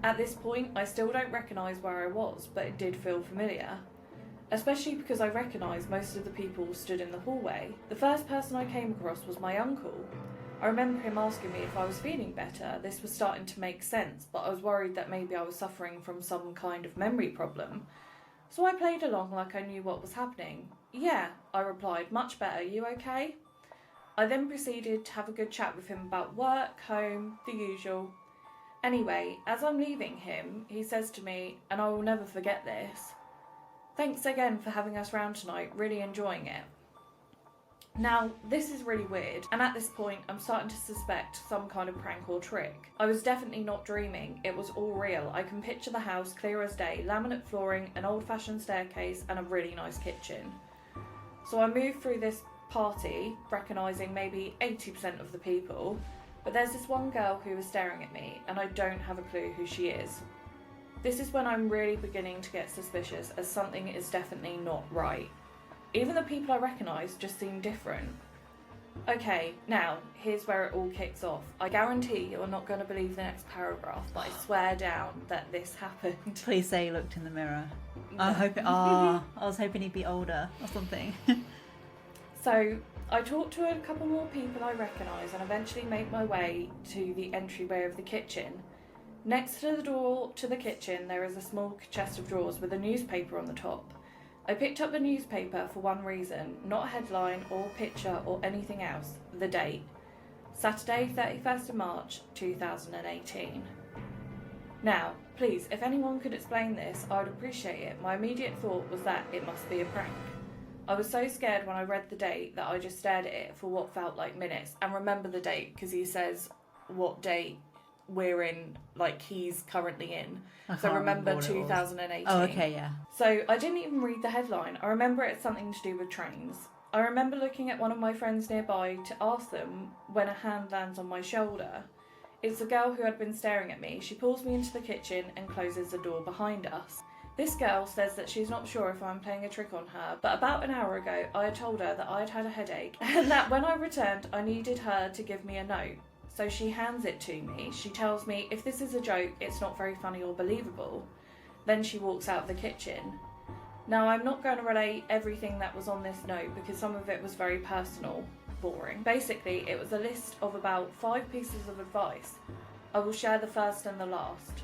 At this point, I still don't recognise where I was, but it did feel familiar. Especially because I recognised most of the people stood in the hallway. The first person I came across was my uncle. I remember him asking me if I was feeling better. This was starting to make sense, but I was worried that maybe I was suffering from some kind of memory problem. So I played along like I knew what was happening. Yeah, I replied, much better, you okay? I then proceeded to have a good chat with him about work, home, the usual. Anyway, as I'm leaving him, he says to me, and I will never forget this, "Thanks again for having us round tonight, really enjoying it." Now, this is really weird, and at this point I'm starting to suspect some kind of prank or trick. I was definitely not dreaming, it was all real. I can picture the house clear as day, laminate flooring, an old-fashioned staircase and a really nice kitchen. So I move through this party, recognising maybe 80% of the people, but there's this one girl who is staring at me and I don't have a clue who she is. This is when I'm really beginning to get suspicious, as something is definitely not right. Even the people I recognise just seem different. Okay, now, here's where it all kicks off. I guarantee you're not going to believe the next paragraph, but I swear down that this happened. Please say you looked in the mirror. No. I was hoping he'd be older or something. So, I talked to a couple more people I recognise and eventually made my way to the entryway of the kitchen. Next to the door to the kitchen, there is a small chest of drawers with a newspaper on the top. I picked up the newspaper for one reason, not a headline or picture or anything else, the date. Saturday, 31st of March, 2018. Now, please, if anyone could explain this, I would appreciate it. My immediate thought was that it must be a prank. I was so scared when I read the date that I just stared at it for what felt like minutes. And remember the date, because he says what date we're in, like he's currently in. So remember 2018. Oh, okay, yeah. So I didn't even read the headline. I remember it's something to do with trains. I remember looking at one of my friends nearby to ask them when a hand lands on my shoulder. It's the girl who had been staring at me. She pulls me into the kitchen and closes the door behind us. This girl says that she's not sure if I'm playing a trick on her, but about an hour ago I had told her that I'd had a headache and that when I returned I needed her to give me a note. So she hands it to me. She tells me if this is a joke, it's not very funny or believable. Then she walks out of the kitchen. Now, I'm not going to relate everything that was on this note because some of it was very personal, boring. Basically, it was a list of about 5 pieces of advice. I will share the first and the last.